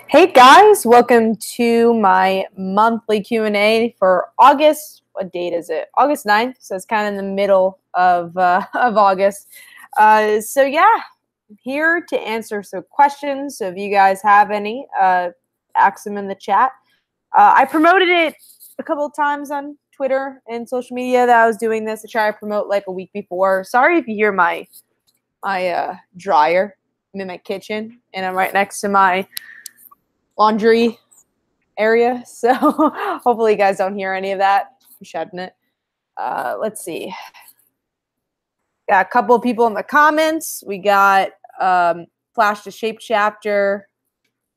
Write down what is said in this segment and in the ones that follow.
Hey guys, welcome to my monthly Q&A for August. What date is it? August 9th, so it's kind of in the middle of August. So yeah, I'm here to answer some questions. So if you guys have any, ask them in the chat. I promoted it a couple of times on Twitter and social media that I was doing this. I try to promote like a week before. Sorry if you hear my dryer. I'm in my kitchen and I'm right next to my laundry area, so hopefully you guys don't hear any of that. I'm shedding it. Let's see. Got a couple of people in the comments. We got Flash to Shape Chapter.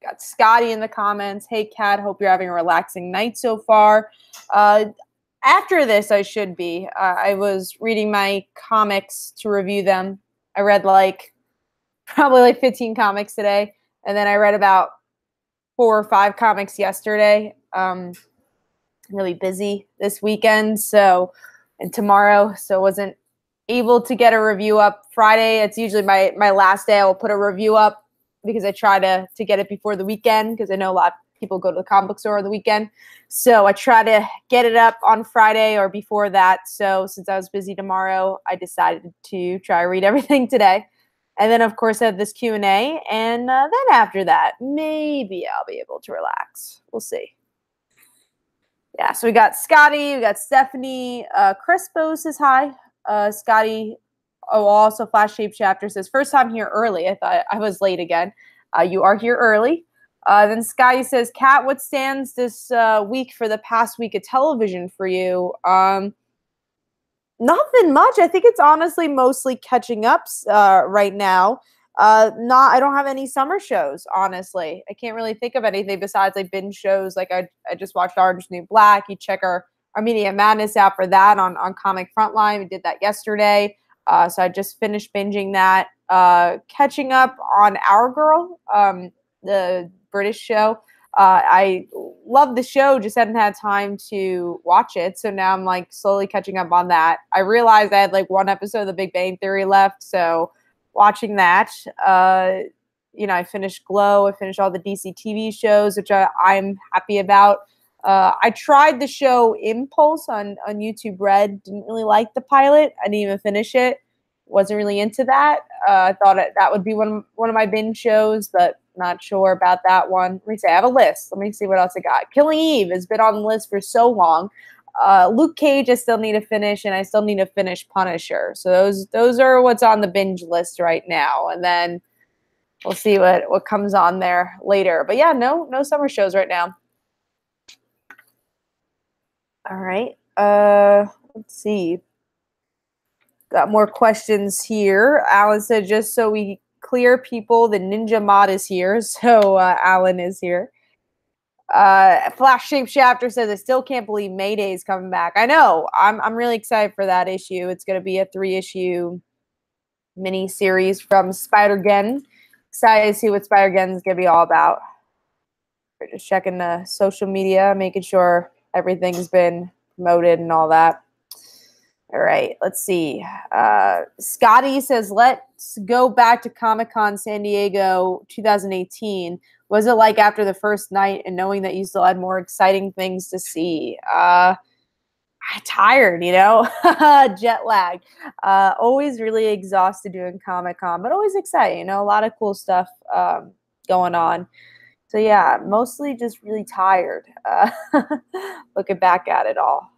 Got Scotty in the comments. Hey, Kat, hope you're having a relaxing night so far. After this, I should be. I was reading my comics to review them. I read probably like 15 comics today, and then I read about 4 or 5 comics yesterday. Really busy this weekend, and tomorrow, so wasn't able to get a review up. Friday, it's usually my last day. I will put a review up because I try to get it before the weekend, because I know a lot of people go to the comic book store on the weekend. So I try to get it up on Friday or before that. So since I was busy tomorrow, I decided to try to read everything today. And then, of course, I have this Q&A. And then after that, maybe I'll be able to relax. We'll see. Yeah, so we got Scotty, we got Stephanie. Crespo says hi. Scotty, also Flash Shape Chapter says, first time here early. I thought I was late again. You are here early. Then Scotty says, Kat, what stands this week for the past week of television for you? Nothing much. I think it's honestly mostly catching up right now. I don't have any summer shows, honestly. I can't really think of anything besides like binge shows. Like I just watched Orange is the New Black. You check our Media Madness out for that on Comic Frontline. We did that yesterday. So I just finished binging that. Catching up on Our Girl, the British show. I love the show, just hadn't had time to watch it. So now I'm like slowly catching up on that. I realized I had like one episode of The Big Bang Theory left. So watching that, I finished Glow. I finished all the DC TV shows, which I'm happy about. I tried the show Impulse on YouTube Red. Didn't really like the pilot. I didn't even finish it. Wasn't really into that. I thought that would be one of my binge shows, but not sure about that one. Let me see. I have a list. Let me see what else I got. Killing Eve has been on the list for so long. Luke Cage, I still need to finish, and I still need to finish Punisher. So those are what's on the binge list right now, and then we'll see what comes on there later. But yeah, no summer shows right now. All right. Let's see. Got more questions here. Alan said, just so we clear people, the Ninja Mod is here. So Alan is here. Flash Shape Chapter says, I still can't believe Mayday is coming back. I know. I'm really excited for that issue. It's going to be a 3-issue mini series from Spider-Gen. Excited to see what Spider-Gen is going to be all about. We're just checking the social media, making sure everything's been promoted and all that. All right, let's see. Scotty says, let's go back to Comic-Con San Diego 2018. What was it like after the first night and knowing that you still had more exciting things to see? I'm tired, jet lag. Always really exhausted doing Comic-Con, but always exciting, a lot of cool stuff going on. So yeah, mostly just really tired looking back at it all.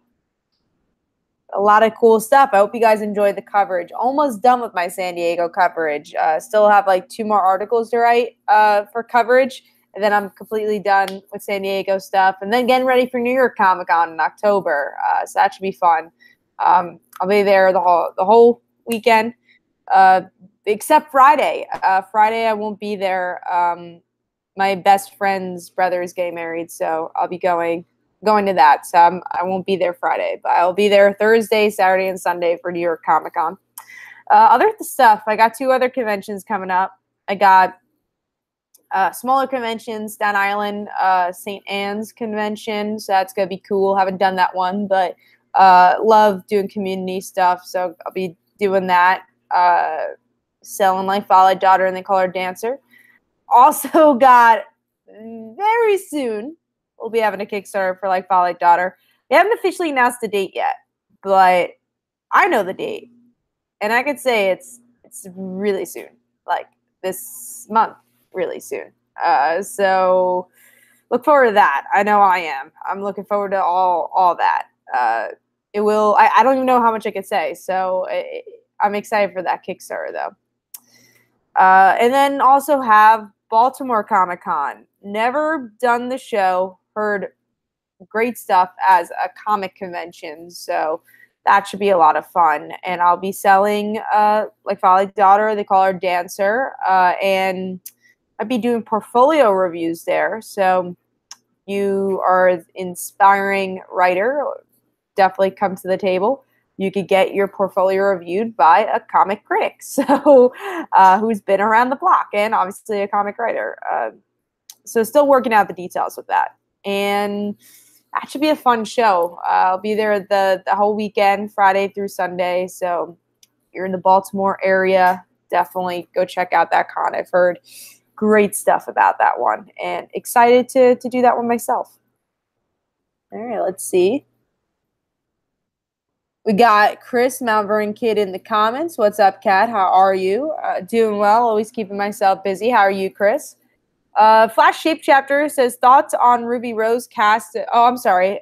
A lot of cool stuff. I hope you guys enjoyed the coverage. Almost done with my San Diego coverage. Still have like 2 more articles to write for coverage. And then I'm completely done with San Diego stuff. And then getting ready for New York Comic Con in October. So that should be fun. I'll be there the whole weekend, except Friday. Friday I won't be there. My best friend's brother is getting married, so I'll be going to that. So I won't be there Friday, but I'll be there Thursday, Saturday, and Sunday for New York Comic Con. Other stuff, I got 2 other conventions coming up. I got smaller conventions, Staten Island, St. Anne's convention. So that's going to be cool. Haven't done that one, but love doing community stuff. So I'll be doing that. Selling like Fallout Daughter and They Call Her Dancer. Also got very soon we'll be having a Kickstarter for like Fall Out Daughter. They haven't officially announced the date yet, but I know the date, and I could say it's really soon, like this month, really soon. So look forward to that. I know I am. I'm looking forward to all that. It will. I don't even know how much I could say. So I'm excited for that Kickstarter though. And then also have Baltimore Comic Con. Never done the show. Heard great stuff as a comic convention. So that should be a lot of fun. And I'll be selling like Folly Daughter. They call her Dancer. And I'll be doing portfolio reviews there. So you are an inspiring writer, definitely come to the table. You could get your portfolio reviewed by a comic critic, so who's been around the block and obviously a comic writer. So still working out the details with that. And that should be a fun show. I'll be there the whole weekend, Friday through Sunday. So if you're in the Baltimore area, definitely go check out that con. I've heard great stuff about that one and excited to do that one myself. All right, let's see. We got Chris Mount Vernon Kid in the comments. What's up, Kat? How are you? Doing well. Always keeping myself busy. How are you, Chris? Flash Shape Chapter says, thoughts on Ruby Rose cast. Oh, I'm sorry.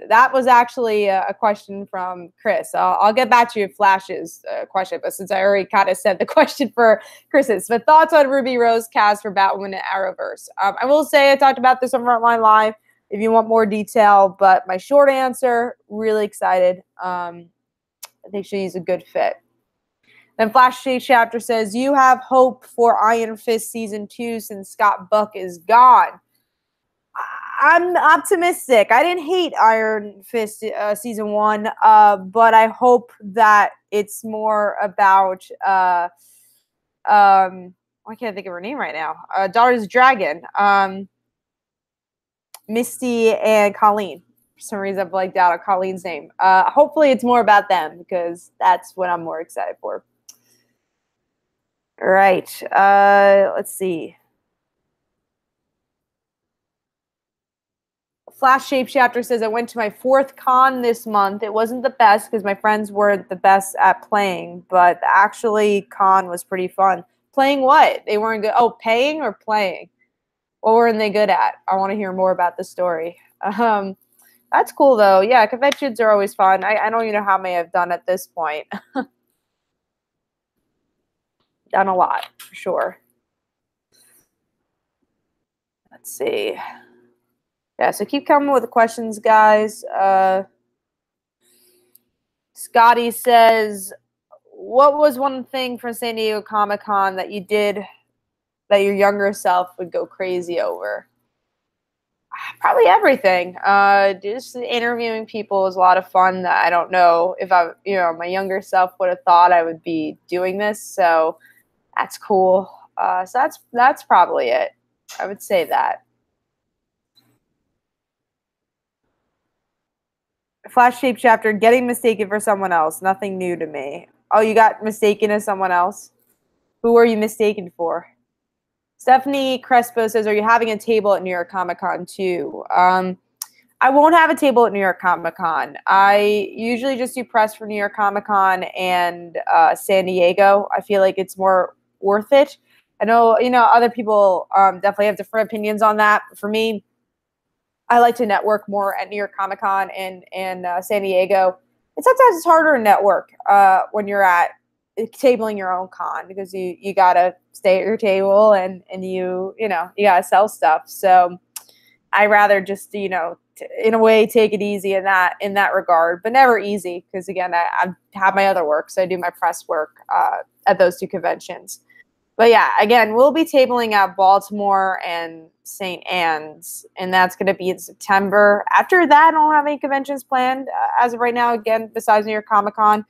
That was actually a question from Chris. I'll get back to you Flash's question, but since I already kind of said the question for Chris's. But thoughts on Ruby Rose cast for Batwoman and Arrowverse. I will say I talked about this on Frontline Live if you want more detail, but my short answer, really excited. I think she's a good fit. Then Flash Shape Chapter says, you have hope for Iron Fist Season 2 since Scott Buck is gone. I'm optimistic. I didn't hate Iron Fist Season 1, but I hope that it's more about, I can't think of her name right now, Daughter's Dragon, Misty and Colleen. For some reason, I've blanked out on Colleen's name. Hopefully it's more about them because that's what I'm more excited for. All right. Let's see. Flash Shape Chapter says, I went to my 4th con this month. It wasn't the best because my friends weren't the best at playing, but actually con was pretty fun. Playing what? They weren't good. Oh, paying or playing? What weren't they good at? I want to hear more about the story. That's cool, though. Yeah, conventions are always fun. I don't even know how many I've done at this point. Done a lot, for sure. Let's see. Yeah, so keep coming with the questions, guys. Scotty says, what was one thing from San Diego Comic-Con that you did that your younger self would go crazy over? Probably everything. Just interviewing people was a lot of fun. That I don't know if my younger self would have thought I would be doing this. So that's cool. So that's probably it. I would say that. Flash Shape Chapter, getting mistaken for someone else. Nothing new to me. Oh, you got mistaken as someone else? Who are you mistaken for? Stephanie Crespo says, are you having a table at New York Comic Con too? I won't have a table at New York Comic Con. I usually just do press for New York Comic Con and San Diego. I feel like it's more worth it. I know, other people definitely have different opinions on that. For me, I like to network more at New York Comic Con and San Diego. And sometimes it's harder to network when you're at tabling your own con because you gotta stay at your table and you gotta sell stuff. So I rather just in a way take it easy in that regard, but never easy because again I have my other work, so I do my press work at those 2 conventions. But yeah, again, we'll be tabling at Baltimore and St. Anne's, and that's going to be in September. After that, I don't have any conventions planned as of right now. Again, besides New York Comic Con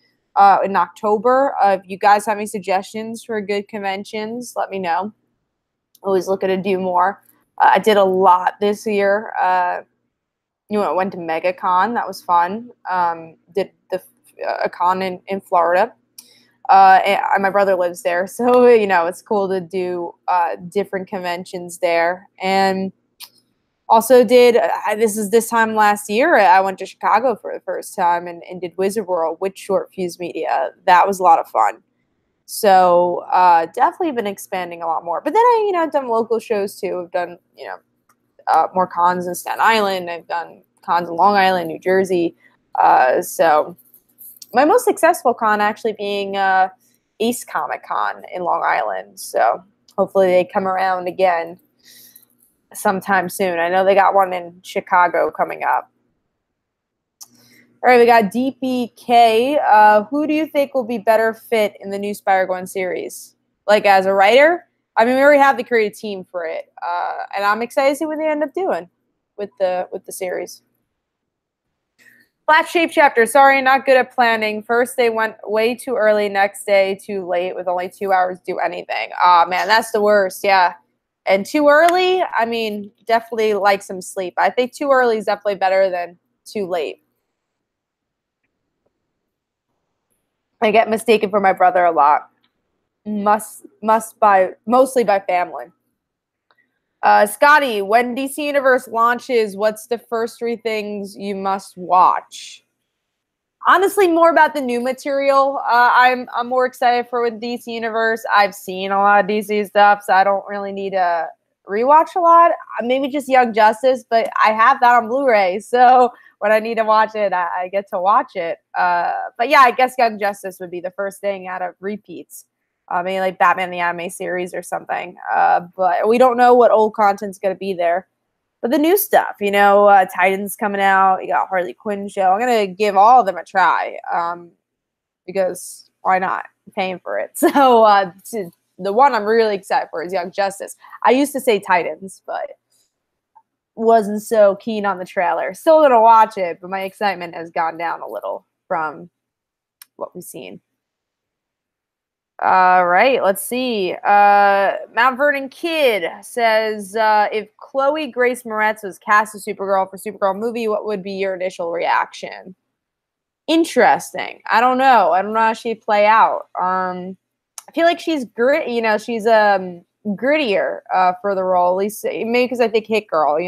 in October. If you guys have any suggestions for good conventions, let me know. Always looking to do more. I did a lot this year. I went to MegaCon. That was fun. Did a con in Florida. And my brother lives there, so it's cool to do different conventions there. And also did this time last year. I went to Chicago for the first time and did Wizard World with Short Fuse Media. That was a lot of fun. So definitely been expanding a lot more. But then I've done local shows too. I've done more cons in Staten Island. I've done cons in Long Island, New Jersey. So my most successful con actually being Ace Comic Con in Long Island. So hopefully they come around again sometime soon. I know they got one in Chicago coming up. All right, we got DPK. Who do you think will be better fit in the new Spider-Gwen series? Like as a writer? I mean, we already have the creative team for it, and I'm excited to see what they end up doing with the series. Flat Shape Chapter. Sorry, not good at planning. First, they went way too early. Next day, too late with only 2 hours to do anything. Oh, man, that's the worst. Yeah. And too early, I mean, definitely like some sleep. I think too early is definitely better than too late. I get mistaken for my brother a lot. Mostly by family. Scotty, when DC Universe launches, what's the first 3 things you must watch? Honestly, more about the new material. I'm more excited for with DC Universe. I've seen a lot of DC stuff, so I don't really need to rewatch a lot. Maybe just Young Justice, but I have that on Blu-ray, so when I need to watch it, I get to watch it. But yeah, I guess Young Justice would be the first thing out of repeats. Maybe like Batman the Anime series or something. But we don't know what old content's going to be there. But the new stuff, Titans coming out. You got Harley Quinn show. I'm going to give all of them a try because why not? I'm paying for it. So the one I'm really excited for is Young Justice. I used to say Titans, but wasn't so keen on the trailer. Still going to watch it, but my excitement has gone down a little from what we've seen. All right, let's see. Mount Vernon Kid says, if Chloe Grace Moretz was cast as Supergirl for Supergirl movie, what would be your initial reaction? Interesting. I don't know. I don't know how she'd play out. I feel like she's she's grittier for the role, at least maybe because I think Hit Girl,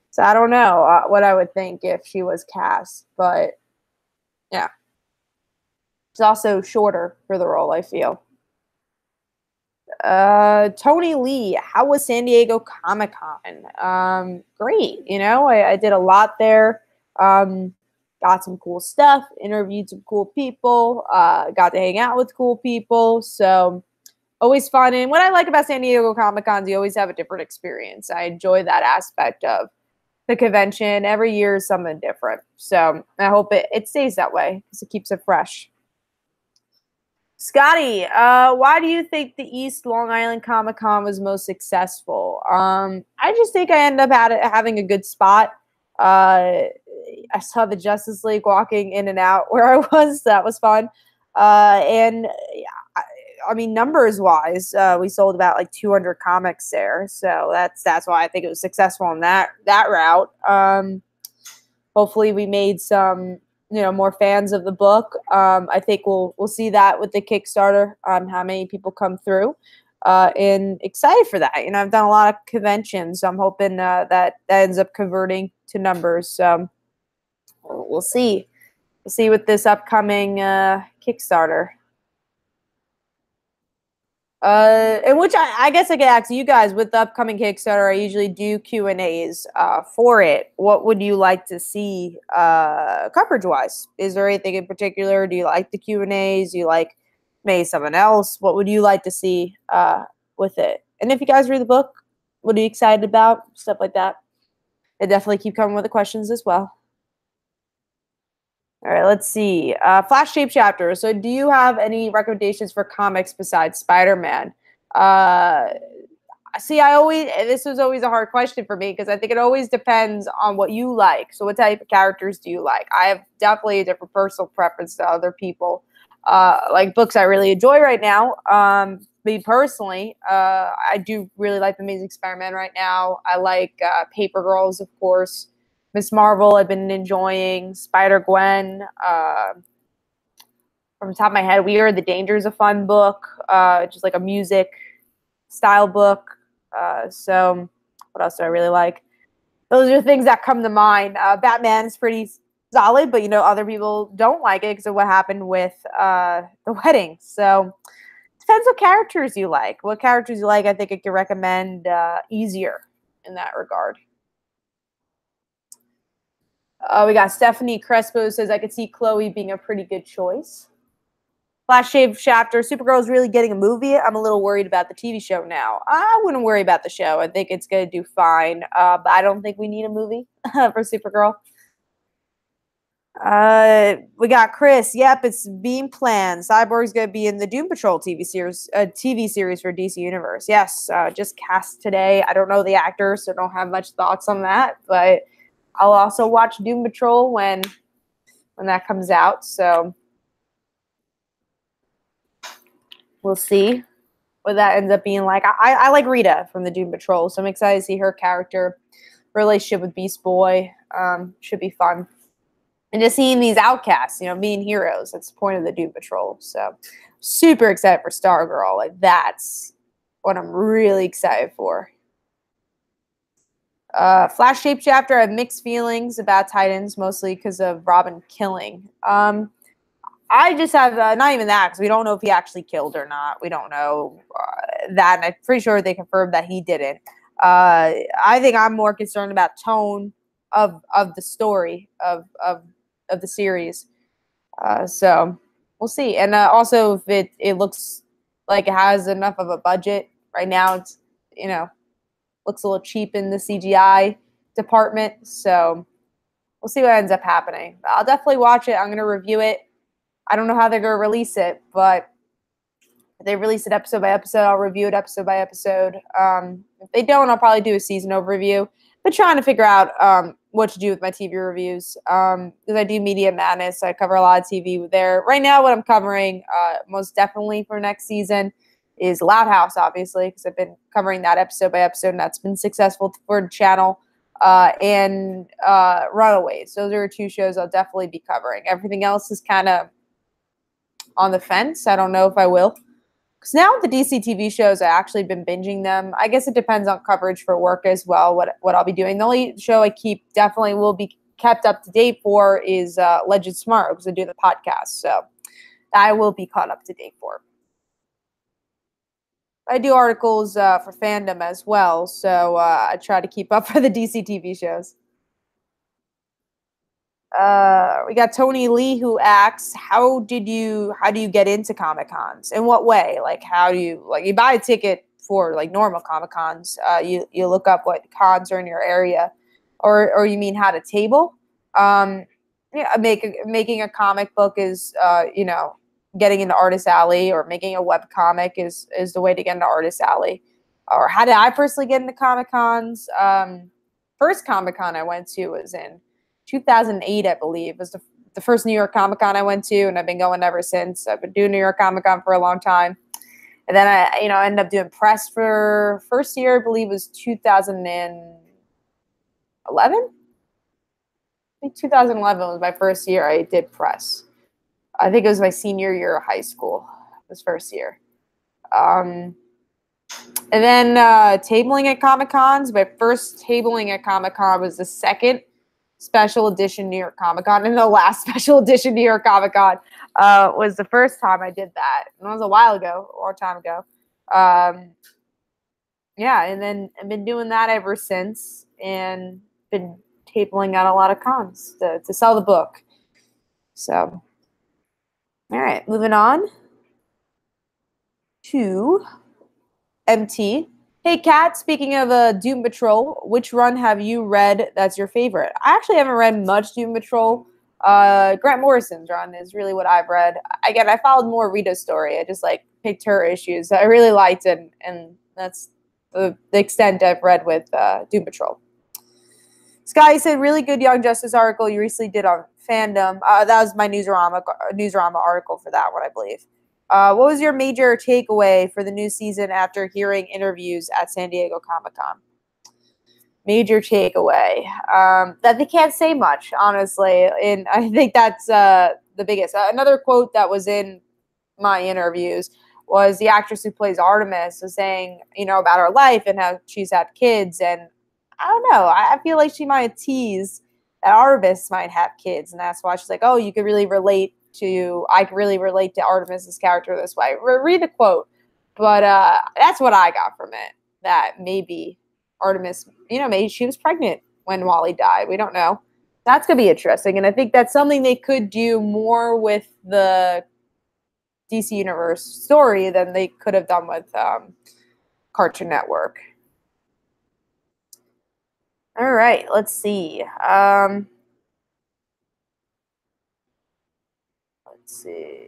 So I don't know what I would think if she was cast, but yeah. She's also shorter for the role, I feel. Tony Lee, how was San Diego Comic-Con? Great. I did a lot there. Got some cool stuff, interviewed some cool people, got to hang out with cool people. So always fun. And what I like about San Diego Comic-Con is you always have a different experience. I enjoy that aspect of the convention. Every year is something different. So I hope it stays that way because it keeps it fresh. Scotty, why do you think the East Long Island Comic-Con was most successful? I just think I ended up having a good spot. I saw the Justice League walking in and out where I was. That was fun. And I mean, numbers-wise, we sold about like 200 comics there. So that's why I think it was successful in that route. Hopefully we made some more fans of the book. I think we'll see that with the Kickstarter, how many people come through, and excited for that. I've done a lot of conventions, so I'm hoping that ends up converting to numbers. So we'll see. We'll see with this upcoming Kickstarter. In which I guess I could ask you guys, with the upcoming Kickstarter, I usually do Q&As for it. What would you like to see coverage-wise? Is there anything in particular? Do you like the Q&As? Do you like maybe someone else? What would you like to see with it? And if you guys read the book, what are you excited about? Stuff like that. I definitely keep coming with the questions as well. All right, let's see. Flash Shape Chapter. So do you have any recommendations for comics besides Spider-Man? See, this was always a hard question for me because I think it always depends on what you like. So what type of characters do you like? I have definitely a different personal preference to other people. Like books I really enjoy right now. Me personally, I do really like The Amazing Spider-Man right now. I like Paper Girls, of course. Miss Marvel, I've been enjoying. Spider-Gwen. from the top of my head. We Are the Dangers, a fun book, just like a music style book. So what else do I really like? Those are things that come to mind. Batman is pretty solid, but other people don't like it because of what happened with the wedding. So depends what characters you like. What characters you like, I think I could recommend easier in that regard. We got Stephanie Crespo says, I could see Chloe being a pretty good choice. Flash Shave Chapter, Supergirl is really getting a movie. I'm a little worried about the TV show now. I wouldn't worry about the show. I think it's going to do fine. But I don't think we need a movie for Supergirl. We got Chris. Yep, it's being planned. Cyborg's going to be in the Doom Patrol TV series for DC Universe. Yes, just cast today. I don't know the actor, so don't have much thoughts on that. But I'll also watch Doom Patrol when that comes out. So we'll see what that ends up being like. I like Rita from the Doom Patrol, so I'm excited to see her character relationship with Beast Boy. Should be fun. And just seeing these outcasts, being heroes. That's the point of the Doom Patrol. So super excited for Stargirl. Like, that's what I'm really excited for. Flash Shape Chapter, I have mixed feelings about Titans, mostly because of Robin killing. I just have, not even that, because we don't know if he actually killed or not. We don't know that, and I'm pretty sure they confirmed that he didn't. I think I'm more concerned about tone of the story of the series. So we'll see. And also, if it looks like it has enough of a budget. Right now, it's, looks a little cheap in the CGI department. So we'll see what ends up happening. I'll definitely watch it. I'm going to review it. I don't know how they're going to release it, but if they release it episode by episode, I'll review it episode by episode. If they don't, I'll probably do a season overview. But trying to figure out what to do with my TV reviews. Because I do Media Madness. I cover a lot of TV there. Right now, what I'm covering most definitely for next season is Loud House, obviously, because I've been covering that episode by episode, and that's been successful for the channel. And Runaways. Those are two shows I'll definitely be covering. Everything else is kind of on the fence. I don't know if I will. Because now with the DC TV shows, I've actually been binging them. I guess it depends on coverage for work as well, what I'll be doing. The only show I definitely will be kept up to date for is Legends Tomorrow, because I do the podcast. So I will be caught up to date for. I do articles for fandom as well, so I try to keep up for the DC TV shows. We got Tony Lee who asks, how do you get into Comic-Cons? In what way? Like, how do you, you buy a ticket for normal Comic-Cons, you look up what cons are in your area, or you mean how to table? Making a comic book is getting into Artist Alley, or making a web comic is the way to get into Artist Alley. Or how did I personally get into Comic-Cons? First Comic-Con I went to was in 2008, I believe, was the first New York Comic-Con I went to, and I've been going ever since. I've been doing New York Comic-Con for a long time. And then I ended up doing press for first year, I believe was 2011. I think 2011 was my first year I did press. I think it was my senior year of high school, this first year. And then tabling at Comic-Cons. My first tabling at Comic-Con was the second special edition New York Comic-Con, and the last special edition New York Comic-Con was the first time I did that. And it was a while ago, a long time ago. Yeah, and then I've been doing that ever since, and been tabling at a lot of cons to sell the book. So, all right, moving on to MT. Hey, Kat, speaking of Doom Patrol, which run have you read that's your favorite? I actually haven't read much Doom Patrol. Grant Morrison's run is really what I've read. Again, I followed more Rita's story. I just picked her issues that I really liked, and that's the extent I've read with Doom Patrol. Sky said, really good Young Justice article you recently did on fandom. That was my Newsarama article for that one, I believe. What was your major takeaway for the new season after hearing interviews at San Diego Comic-Con? Major takeaway. That they can't say much, honestly. And I think that's the biggest. Another quote that was in my interviews was the actress who plays Artemis was saying, about her life and how she's had kids. And I don't know. I feel like she might tease that Artemis might have kids. And that's why she's like, oh, I could really relate to Artemis's character this way. Read the quote. But that's what I got from it, that maybe Artemis, maybe she was pregnant when Wally died. We don't know. That's going to be interesting. And I think that's something they could do more with the DC Universe story than they could have done with Cartoon Network. All right, let's see. Let's see.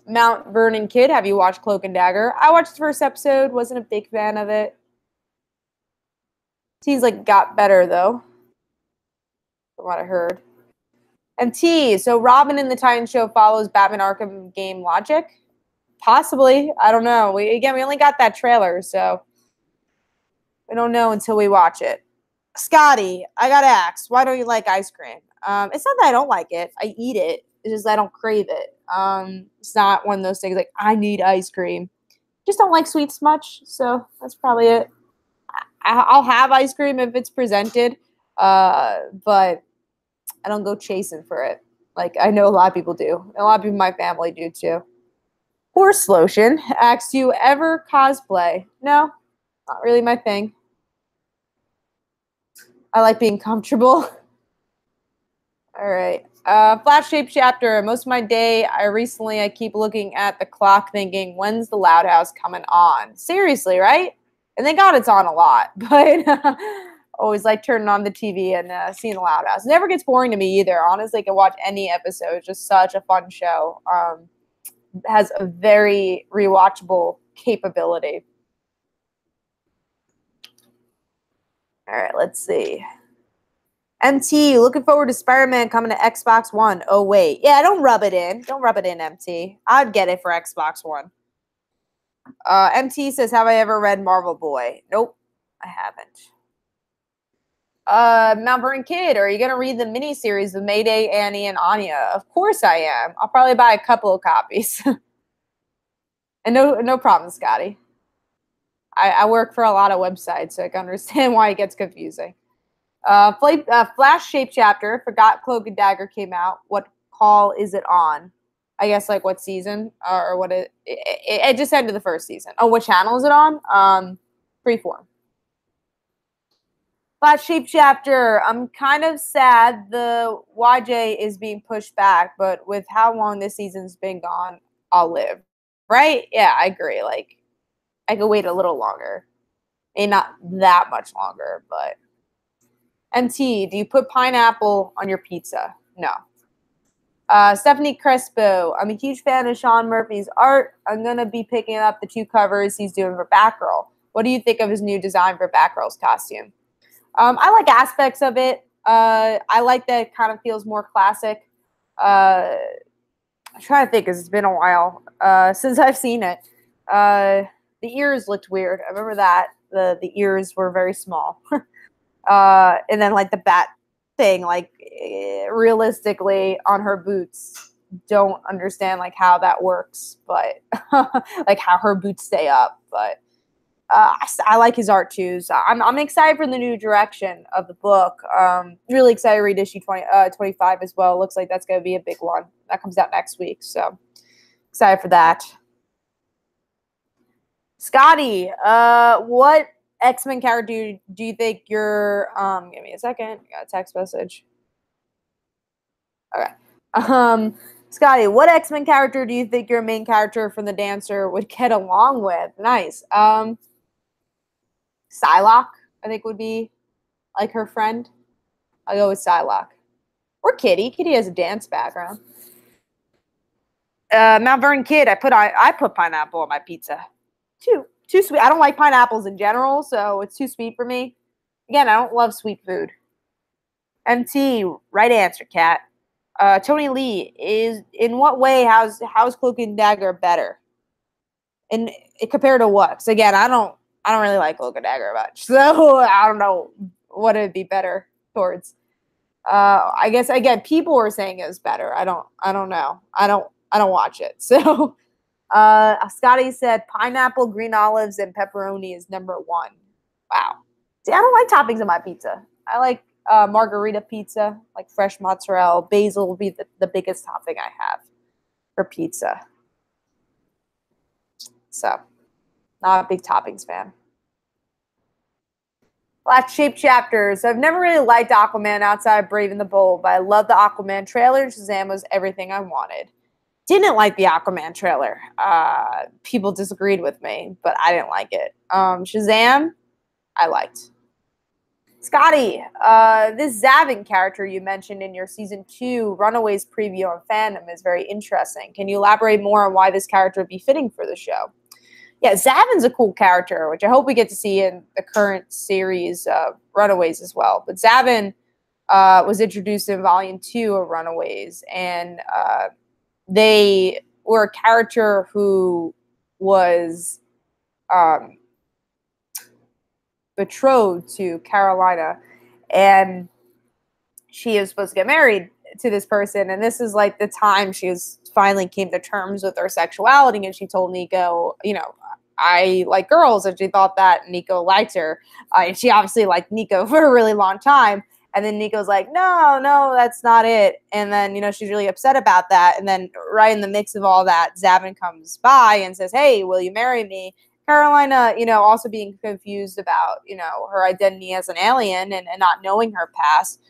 Mount Vernon Kid, have you watched Cloak and Dagger? I watched the first episode, wasn't a big fan of it. Seems like it got better, though, from what I heard. MT, so Robin in the Titan show follows Batman Arkham game logic? Possibly. I don't know. We only got that trailer, so we don't know until we watch it. Scotty, I got asked, why don't you like ice cream? It's not that I don't like it. I eat it. It's just I don't crave it. It's not one of those things like, I need ice cream. Just don't like sweets much, so that's probably it. I'll have ice cream if it's presented, but I don't go chasing for it. Like I know a lot of people do. A lot of people in my family do too. Horse Lotion asks, do you ever cosplay? No, not really my thing. I like being comfortable. All right. Flash Shape Chapter. Most of my day, I keep looking at the clock thinking, when's the Loud House coming on? Seriously, right? And thank God it's on a lot. But always like turning on the TV and seeing the Loud House. Never gets boring to me either. Honestly, I can watch any episode. It's just such a fun show. Has a very rewatchable capability. All right, let's see. MT, looking forward to Spider-Man coming to Xbox One. Oh, wait. Yeah, don't rub it in. Don't rub it in, MT. I'd get it for Xbox One. MT says, have I ever read Marvel Boy? Nope, I haven't. Mount Vernon Kid, are you going to read the miniseries of Mayday, Annie, and Anya? Of course I am. I'll probably buy a couple of copies. And no problem, Scotty. I work for a lot of websites, so I can understand why it gets confusing. Flash Shape Chapter, forgot Cloak and Dagger came out. What call is it on? I guess like what season or what it just ended the first season. Oh, what channel is it on? Freeform. Flash Shape Chapter. I'm kind of sad the YJ is being pushed back, but with how long this season's been gone, I'll live. Right? Yeah, I agree. Like, I could wait a little longer. Maybe not that much longer, but. MT, do you put pineapple on your pizza? No. Stephanie Crespo, I'm a huge fan of Sean Murphy's art. I'm going to be picking up the 2 covers he's doing for Batgirl. What do you think of his new design for Batgirl's costume? I like aspects of it. I like that it kind of feels more classic. I'm trying to think because it's been a while since I've seen it. The ears looked weird. I remember that. The ears were very small. And then like the bat thing, like realistically on her boots, don't understand like how that works, but like how her boots stay up. But I like his art too. So I'm excited for the new direction of the book. Really excited to read issue 25 as well. Looks like that's going to be a big one. That comes out next week. So excited for that. Scotty, what X-Men character do you think you're give me a second. I got a text message. Okay. Scotty, what X-Men character do you think your main character from The Dancer would get along with? Nice. Psylocke, I think would be like her friend. I'll go with Psylocke. Or Kitty. Kitty has a dance background. Mount Vernon Kid, I put pineapple on my pizza. Too sweet. I don't like pineapples in general, so it's too sweet for me. Again, I don't love sweet food. MT, right answer, Kat. Tony Lee, in what way how's Cloak and Dagger better? And compared to what? So again, I don't really like Cloak and Dagger much, so I don't know what it'd be better towards. I guess again, people were saying it was better. I don't know. I don't watch it. So Scotty said pineapple, green olives, and pepperoni is number one. Wow. See, I don't like toppings on my pizza. I like margarita pizza, like fresh mozzarella. Basil will be the biggest topping I have for pizza. So, not a big toppings fan. Last Shape chapters. I've never really liked Aquaman outside of Brave and the Bold, but I love the Aquaman trailer. Shazam was everything I wanted. Didn't like the Aquaman trailer. People disagreed with me, but I didn't like it. Shazam, I liked. Scotty, this Zavin character you mentioned in your season 2 Runaways preview on Fandom is very interesting. Can you elaborate more on why this character would be fitting for the show? Yeah, Zavin's a cool character, which I hope we get to see in the current series Runaways as well. But Zavin was introduced in Volume 2 of Runaways, and they were a character who was betrothed to Carolina, and she is supposed to get married to this person, and this is like the time she was finally came to terms with her sexuality, and she told Nico, you know, I like girls, and she thought that Nico liked her, and she obviously liked Nico for a really long time, and then Nico's like, no, that's not it, and then, you know, she's really upset about that, and then right in the mix of all that, Zavin comes by and says, hey, will you marry me? Carolina, you know, also being confused about, you know, her identity as an alien and not knowing her past,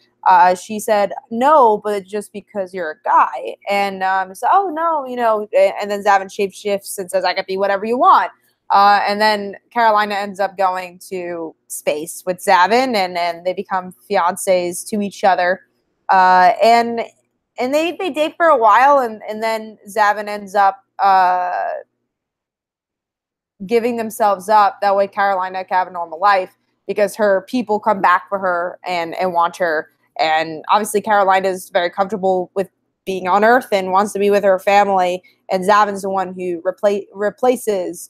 she said, no, but just because you're a guy. And so, oh, no, you know, and then Zavin shapeshifts and says, I could be whatever you want. And then Carolina ends up going to space with Zavin, and they become fiancés to each other. And they date for a while, and then Zavin ends up giving themselves up. That way Carolina can have a normal life because her people come back for her and want her. And obviously Carolina is very comfortable with being on Earth and wants to be with her family. And Zavin's the one who replaces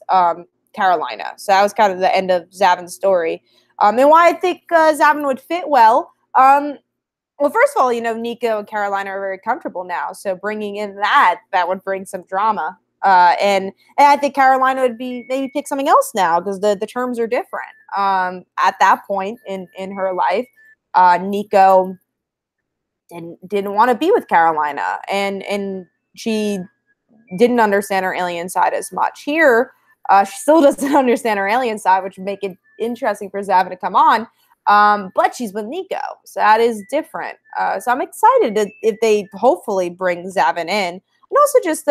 Carolina. So that was kind of the end of Zavin's story. And why I think Zavin would fit well. Well, first of all, you know, Nico and Carolina are very comfortable now. So bringing in that would bring some drama. And I think Carolina would be maybe pick something else now because the terms are different. At that point in her life, Nico didn't want to be with Carolina, and she didn't understand her alien side as much. Here, she still doesn't understand her alien side, which would make it interesting for Zavin to come on. But she's with Nico, so that is different. So I'm excited if they hopefully bring Zavin in, and also just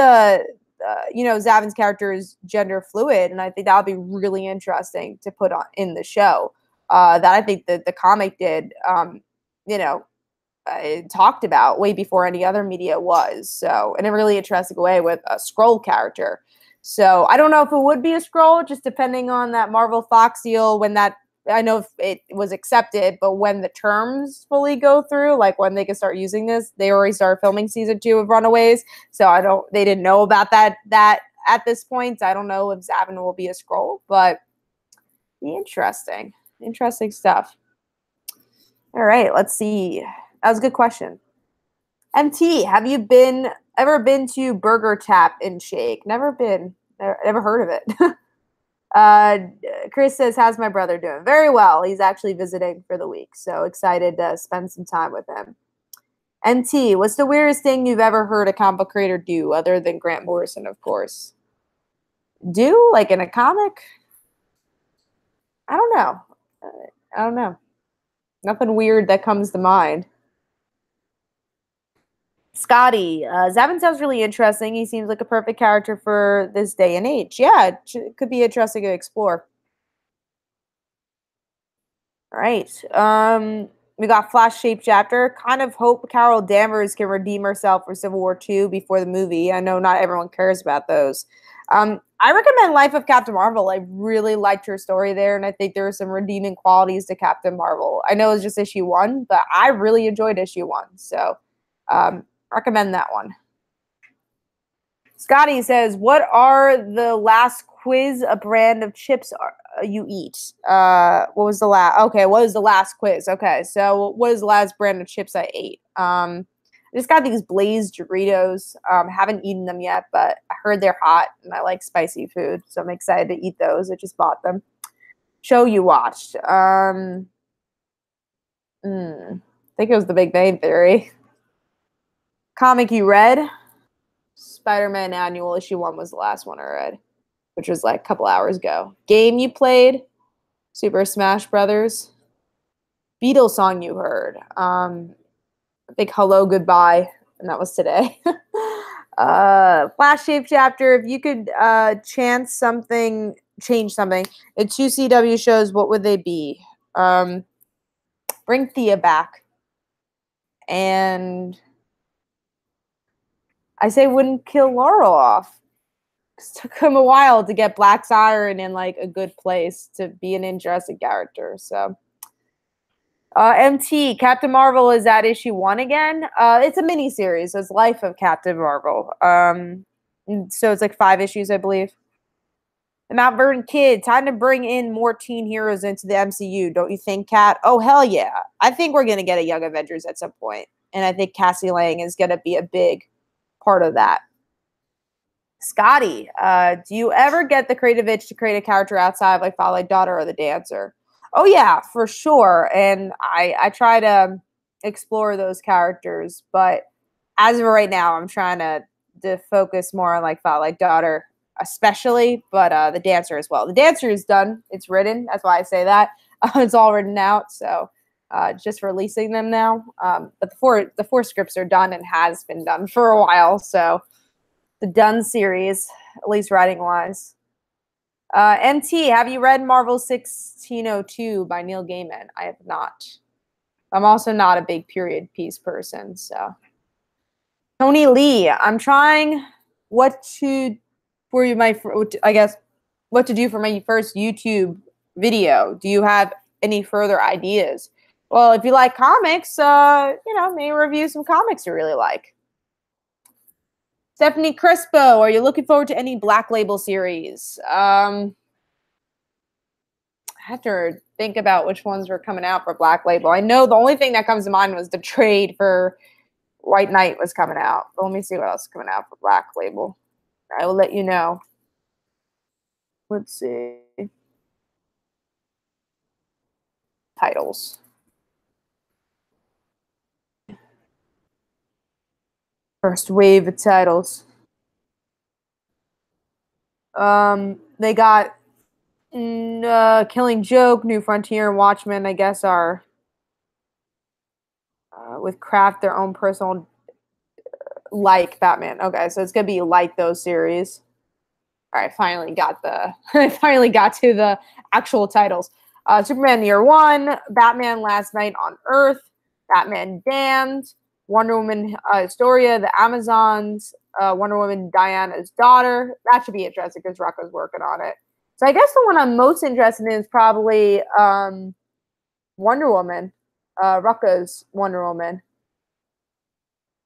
you know, Zavin's character is gender fluid, and I think that would be really interesting to put on in the show. That I think that the comic did, you know, talked about way before any other media was. So in a really interesting way with a Skrull character. So I don't know if it would be a Skrull, just depending on that Marvel Fox deal when that. I know if it was accepted, but when the terms fully go through, like when they can start using this, they already started filming season 2 of Runaways. So they didn't know about that at this point. I don't know if Zavin will be a Skrull, but interesting stuff. All right, let's see. That was a good question. MT, have you ever been to Burger Tap in Shake? Never been. Never heard of it. Chris says, how's my brother doing? Very well. He's actually visiting for the week, so excited to spend some time with him. MT, what's the weirdest thing you've ever heard a comic book creator do, other than Grant Morrison, of course? Do? Like in a comic? I don't know. I don't know. Nothing weird that comes to mind. Scotty, Zavin sounds really interesting. He seems like a perfect character for this day and age. Yeah, it could be interesting to explore. All right. We got Flash Shape chapter. Kind of hope Carol Danvers can redeem herself for Civil War II before the movie. I know not everyone cares about those. I recommend Life of Captain Marvel. I really liked her story there, and I think there are some redeeming qualities to Captain Marvel. I know it was just issue 1, but I really enjoyed issue 1. So recommend that one. Scotty says, what are the last quiz a brand of chips you eat? What was the last? Okay, what was the last quiz? Okay, so what is the last brand of chips I ate? I just got these Blaze Doritos. Haven't eaten them yet, but I heard they're hot, and I like spicy food, so I'm excited to eat those. I just bought them. Show you watched? I think it was The Big Bang Theory. Comic you read? Spider-Man Annual Issue 1 was the last one I read, which was like a couple hours ago. Game you played? Super Smash Brothers. Beatles song you heard? I think Hello Goodbye, and that was today. Flash Shape Chapter, if you could change something in 2 CW shows, what would they be? Bring Thea back. And I say wouldn't kill Laurel off. It took him a while to get Black Siren in like a good place to be an interesting character. So MT, Captain Marvel is at issue 1 again. It's a mini series. It's Life of Captain Marvel. So it's like 5 issues, I believe. The Mount Vernon Kid, time to bring in more teen heroes into the MCU, don't you think, Kat? Oh, hell yeah. I think we're going to get a Young Avengers at some point. And I think Cassie Lang is going to be a big part of that. Scotty, do you ever get the creative itch to create a character outside of like Father Like Daughter or The Dancer? Oh, yeah, for sure. And I try to explore those characters. But as of right now, I'm trying to focus more on like Father Like Daughter especially, but The Dancer as well. The Dancer is done. It's written. That's why I say that. It's all written out, so just releasing them now. But the four scripts are done and has been done for a while, so the done series, at least writing-wise. MT, have you read Marvel 1602 by Neil Gaiman? I have not. I'm also not a big period piece person, so. Tony Lee, I'm trying what to do for my first YouTube video. Do you have any further ideas? Well, if you like comics, maybe review some comics you really like. Stephanie Crispo, are you looking forward to any Black Label series? I have to think about which ones were coming out for Black Label. I know the only thing that comes to mind was the trade for White Knight was coming out. But let me see what else is coming out for Black Label. I will let you know. Let's see. Titles. First wave of titles. They got Killing Joke, New Frontier, and Watchmen, I guess, are with Kraft their own personal like Batman. Okay, so it's gonna be like those series. All right, finally got to the actual titles. Superman Year One, Batman Last Night on Earth, Batman Damned, Wonder Woman Historia, The Amazons, Wonder Woman Diana's Daughter. That should be interesting because Rucka's working on it. So I guess the one I'm most interested in is probably Wonder Woman, Rucka's Wonder Woman.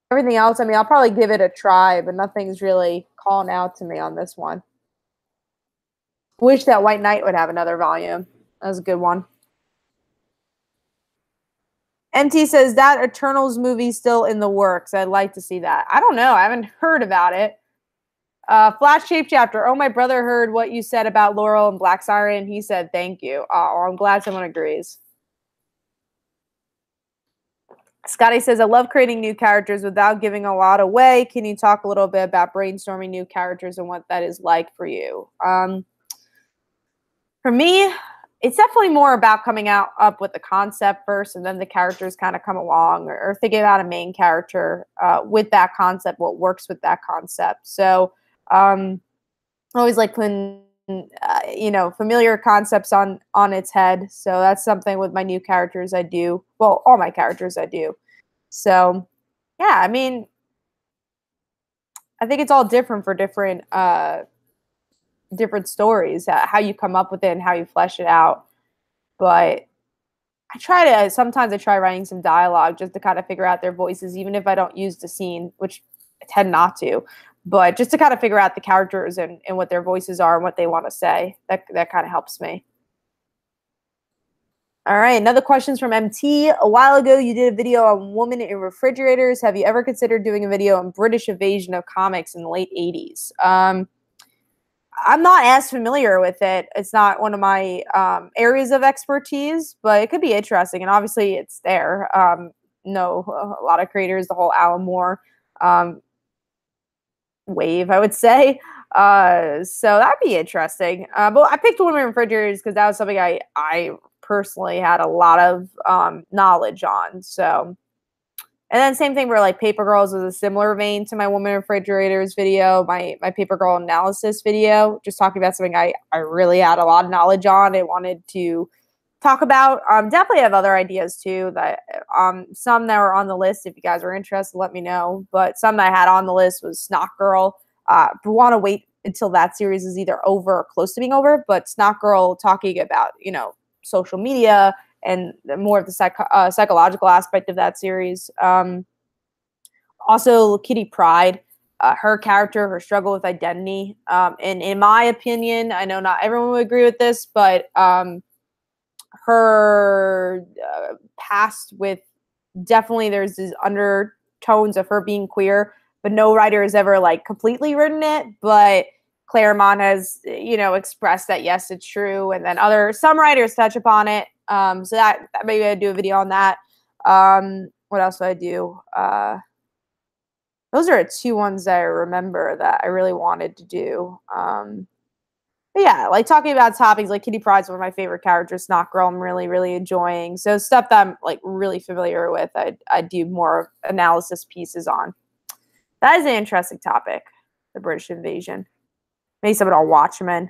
Everything else, I mean, I'll probably give it a try, but nothing's really calling out to me on this one. Wish that White Knight would have another volume. That was a good one. MT says that Eternals movie still in the works. I'd like to see that. I don't know. I haven't heard about it. Flash Shape Chapter. Oh, my brother heard what you said about Laurel and Black Siren. He said thank you. Oh, I'm glad someone agrees. Scotty says, I love creating new characters without giving a lot away. Can you talk a little bit about brainstorming new characters and what that is like for you? For me, it's definitely more about coming up with the concept first, and then the characters kind of come along, or thinking about a main character with that concept, what works with that concept. So I always like putting familiar concepts on its head. So that's something with my new characters I do. Well, all my characters I do. So yeah, I mean, I think it's all different for different stories, how you come up with it and how you flesh it out. But sometimes I try writing some dialogue just to kind of figure out their voices, even if I don't use the scene, which I tend not to. but just to kind of figure out the characters and what their voices are and what they want to say. That kind of helps me. All right, another question's from MT. A while ago, you did a video on women in refrigerators. Have you ever considered doing a video on British invasion of comics in the late 80s? I'm not as familiar with it. It's not one of my areas of expertise, but it could be interesting. And obviously, it's there. No, a lot of creators, the whole Alan Moore wave, I would say. So that'd be interesting. But I picked women in refrigerators because that was something I personally had a lot of knowledge on. So, and then same thing where like Paper Girls was a similar vein to my woman in refrigerators video, my Paper Girl analysis video, just talking about something I really had a lot of knowledge on and wanted to talk about. Definitely have other ideas too that some that were on the list. If you guys are interested, let me know. But some that I had on the list was Snot Girl. But want to wait until that series is either over or close to being over. But Snot Girl talking about, you know, social media and more of the psychological aspect of that series. Also, Kitty Pryde, her character, her struggle with identity. And in my opinion, I know not everyone would agree with this, but her past with definitely there's these undertones of her being queer, but no writer has ever like completely written it. But Claremont has, you know, expressed that yes, it's true, and then some writers touch upon it. So that maybe I'd do a video on that. What else do I do? Those are two ones that I remember that I really wanted to do. But yeah, like talking about topics like Kitty Pryde's one of my favorite characters. Snot Girl, I'm really, really enjoying. So stuff that I'm like really familiar with, I'd do more analysis pieces on. That is an interesting topic, the British invasion. Maybe something on Watchmen.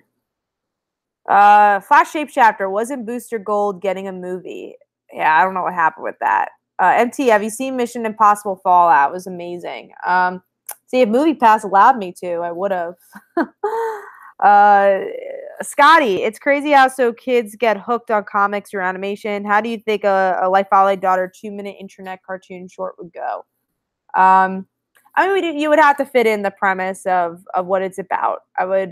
Flash Shapeshifter, wasn't Booster Gold getting a movie? Yeah, I don't know what happened with that. MT, have you seen Mission Impossible Fallout? It was amazing. See, if Movie Pass allowed me to, I would have. Scotty, it's crazy how so kids get hooked on comics or animation. How do you think a Life Follow Daughter 2-minute internet cartoon short would go? I mean, you would have to fit in the premise of what it's about. I would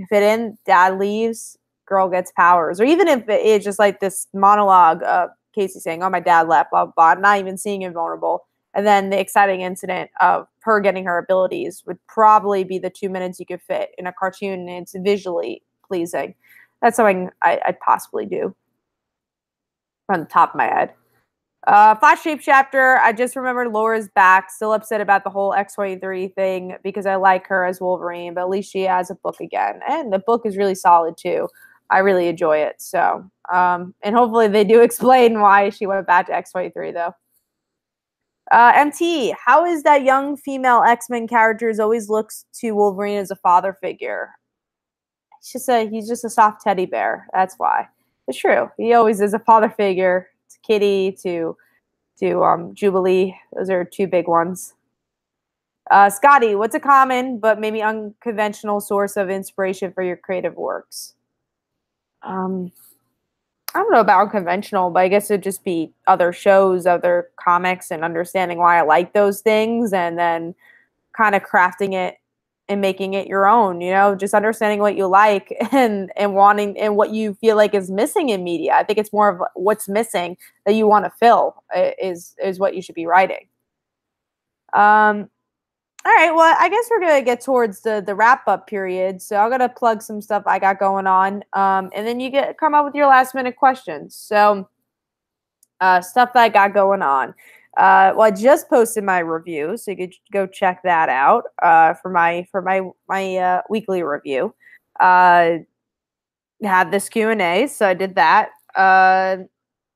fit in dad leaves, girl gets powers. Or even if it's just like this monologue of Casey saying, oh, my dad left, blah, blah, blah, not even seeing Invulnerable. And then the exciting incident of her getting her abilities would probably be the 2 minutes you could fit in a cartoon, and it's visually pleasing. That's something I'd possibly do from the top of my head. Flash Shapeshifter, I just remembered Laura's back. Still upset about the whole X-23 thing because I like her as Wolverine, but at least she has a book again. And the book is really solid too. I really enjoy it. So, and hopefully they do explain why she went back to X-23 though. MT, how is that young female X-Men characters always looks to Wolverine as a father figure? He's just a soft teddy bear. That's why. It's true. He always is a father figure to Kitty, to Jubilee. Those are two big ones. Scotty, what's a common but maybe unconventional source of inspiration for your creative works? I don't know about unconventional, but I guess it'd just be other shows, other comics, and understanding why I like those things, and then kind of crafting it and making it your own, you know, just understanding what you like and wanting and what you feel like is missing in media. I think it's more of what's missing that you want to fill is what you should be writing. All right, well, I guess we're going to get towards the wrap-up period, so I'm going to plug some stuff I got going on, and then you come up with your last-minute questions. So, stuff that I got going on. Well, I just posted my review, so you could go check that out for my weekly review. Had this Q&A, so I did that.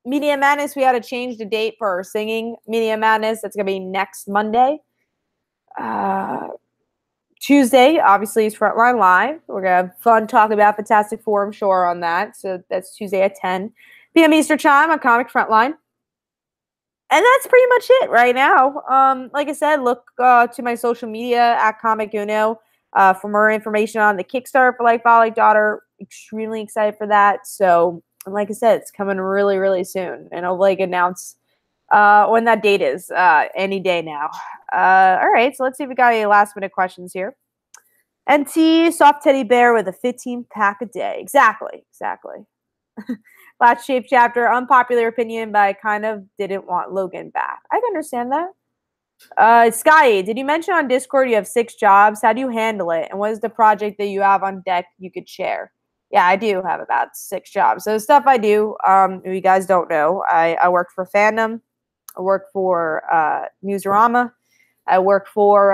Media Madness, we had to change the date for our singing Media Madness. That's going to be next Monday. Tuesday, obviously, is Frontline Live. We're going to have fun talking about Fantastic Four, I'm sure, on that. So that's Tuesday at 10 p.m. Eastern Time on Comic Frontline. And that's pretty much it right now. Like I said, look to my social media at Comic Uno for more information on the Kickstarter for Life Follow Daughter. Extremely excited for that. So, like I said, it's coming really, really soon. And I'll announce when that date is. Any day now. All right, so let's see if we got any last minute questions here. NT, soft teddy bear with a 15-pack a day. Exactly. Last shape chapter, unpopular opinion, but I kind of didn't want Logan back. I can understand that. Sky, did you mention on Discord you have 6 jobs? How do you handle it? And what is the project that you have on deck you could share? Yeah, I do have about 6 jobs. So the stuff I do, if you guys don't know, I work for Fandom. I work for Newsarama. I work for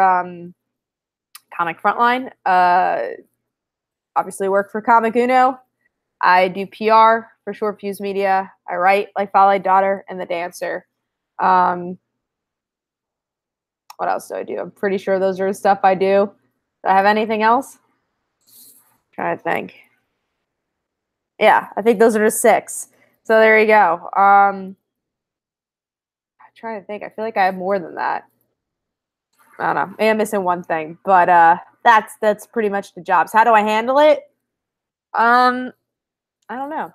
Comic Frontline. Obviously work for Comic Uno. I do PR for Short Fuse Media. I write like Fallout Daughter and The Dancer. What else do I do? I'm pretty sure those are the stuff I do. Do I have anything else? Trying to think. Yeah, I think those are the 6. So there you go. I'm trying to think. I feel like I have more than that. I don't know. Maybe I'm missing one thing, but that's pretty much the jobs. How do I handle it? I don't know.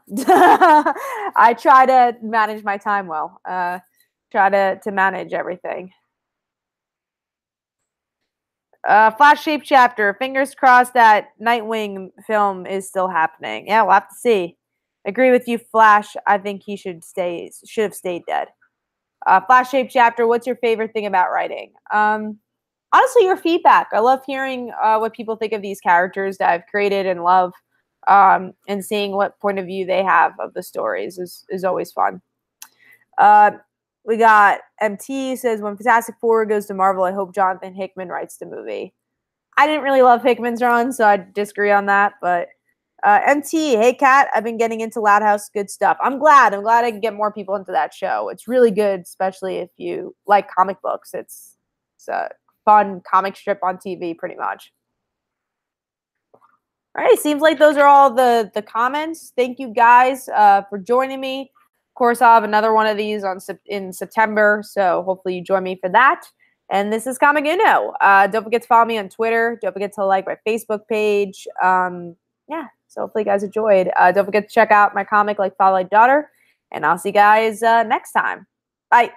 I try to manage my time well. Try to manage everything. Flash Shape chapter. Fingers crossed that Nightwing film is still happening. Yeah, we'll have to see. Agree with you, Flash. I think he should have stayed dead. Flash Shape chapter. What's your favorite thing about writing? Honestly, your feedback. I love hearing what people think of these characters that I've created and love, and seeing what point of view they have of the stories is always fun. We got MT says, when Fantastic Four goes to Marvel, I hope Jonathan Hickman writes the movie. I didn't really love Hickman's run, so I disagree on that. But MT, hey Kat, I've been getting into Loud House, good stuff. I'm glad I can get more people into that show. It's really good, especially if you like comic books. It's a fun comic strip on TV, pretty much. All right, seems like those are all the comments. Thank you guys for joining me. Of course, I'll have another one of these in September, so hopefully you join me for that. And this is Comic Uno. Don't forget to follow me on Twitter. Don't forget to like my Facebook page. Yeah, so hopefully you guys enjoyed. Don't forget to check out my comic, like Fallout Daughter. And I'll see you guys next time. Bye.